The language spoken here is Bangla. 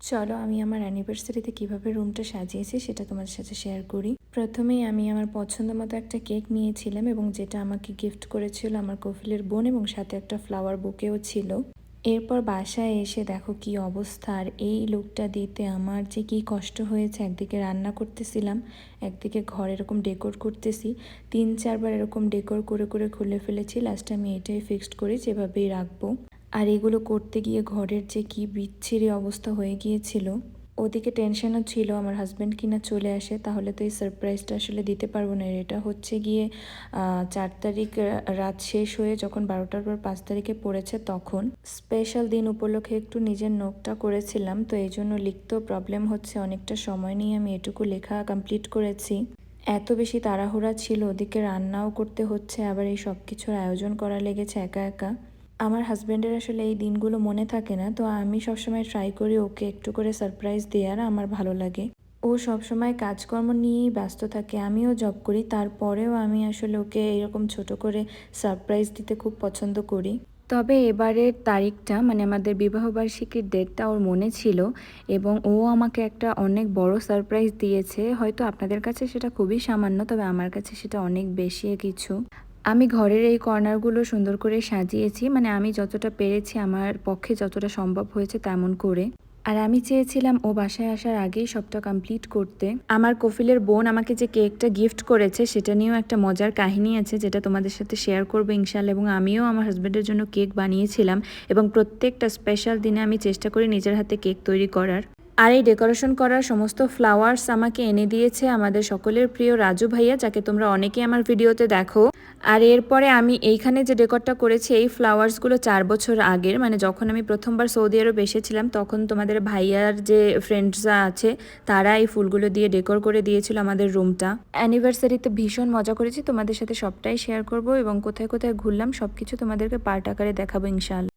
চলো আমি আমার অ্যানিভার্সারিতে কিভাবে রুমটা সাজিয়েছি সেটা তোমাদের সাথে শেয়ার করি। প্রথমেই আমি আমার পছন্দ মতো একটা কেক নিয়েছিলাম এবং যেটা আমাকে গিফট করেছিল আমার কফিলের বোন, এবং সাথে একটা ফ্লাওয়ার বুকেও ছিল। এরপর বাসায় এসে দেখো কি অবস্থা, আর এই লুকটা দিতে আমার যে কি কষ্ট হয়েছে। একদিকে রান্না করতেছিলাম, একদিকে ঘর এরকম ডেকোর করতেছি, 3-4 বার এরকম ডেকোর করে করে খুলে ফেলেছি। লাস্টে আমি এটাই ফিক্সড করি যেভাবেই রাখবো। আর এগুলো করতে গিয়ে ঘরের যে কি বিচ্ছিরি অবস্থা হয়ে গিয়েছিল। ওদিকে টেনশনও ছিল আমার হাজব্যান্ড কিনা চলে আসে, তাহলে তো এই সারপ্রাইজটা আসলে দিতে পারবো না। এটা হচ্ছে গিয়ে 4 তারিখ রাত শেষ হয়ে যখন 12টার পর 5 তারিখে পড়েছে, তখন স্পেশাল দিন উপলক্ষে একটু নিজের নোটটা করেছিলাম, তো এই জন্য লিখতেও প্রবলেম হচ্ছে। অনেকটা সময় নিয়ে আমি এটুকু লেখা কমপ্লিট করেছি। এত বেশি তাড়াহুড়া ছিল, ওদিকে রান্নাও করতে হচ্ছে, আবার এই সব কিছুর আয়োজন করা লেগেছে একা একা। আমার হাজব্যান্ডের আসলে এই দিনগুলো মনে থাকে না, তো আমি সবসময় ট্রাই করি ওকে একটু করে সারপ্রাইজ দেওয়ার, আমার ভালো লাগে। ও সবসময় কাজকর্ম নিয়েই ব্যস্ত থাকে, আমিও জব করি, তারপরেও আমি আসলে ওকে এরকম ছোট করে সারপ্রাইজ দিতে খুব পছন্দ করি। তবে এবারের তারিখটা মানে আমাদের বিবাহবার্ষিকীর ডেটটা ওর মনে ছিল, এবং ও আমাকে একটা অনেক বড় সারপ্রাইজ দিয়েছে। হয়তো আপনাদের কাছে সেটা খুবই সামান্য, তবে আমার কাছে সেটা অনেক বেশি কিছু। আমি ঘরের এই কর্নারগুলো সুন্দর করে সাজিয়েছি, মানে আমি যতটা পেরেছি, আমার পক্ষে যতটা সম্ভব হয়েছে তেমন করে। আর আমি চেয়েছিলাম ও বাসায় আসার আগেই সবটা কমপ্লিট করতে। আমার কফিলের বোন আমাকে যে কেকটা গিফট করেছে সেটা নিয়েও একটা মজার কাহিনী আছে, যেটা তোমাদের সাথে শেয়ার করবো ইনশাল্লাহ। এবং আমিও আমার হাজব্যান্ডের জন্য কেক বানিয়েছিলাম, এবং প্রত্যেকটা স্পেশাল দিনে আমি চেষ্টা করি নিজের হাতে কেক তৈরি করার। আর এই ডেকোরেশন করার সমস্ত ফ্লাওয়ার্স আমাকে এনে দিয়েছে আমাদের সকলের প্রিয় রাজু ভাইয়া, যাকে তোমরা অনেকেই আমার ভিডিওতে দেখো। আর এরপরে আমি এইখানে যে ডেকোরটা করেছি, এই ফ্লাওয়ার্সগুলো 4 বছর আগের, মানে যখন আমি প্রথমবার সৌদি আরব এসেছিলাম, তখন তোমাদের ভাইয়ার যে ফ্রেন্ডসরা আছে তারা এই ফুলগুলো দিয়ে ডেকোর করে দিয়েছিল আমাদের রুমটা। অ্যানিভার্সারিতে ভীষণ মজা করেছি, তোমাদের সাথে সবটাই শেয়ার করব, এবং কোথায় কোথায় ঘুরলাম সবকিছু তোমাদেরকে পার্ট আকারে দেখাবো ইনশাআল্লাহ।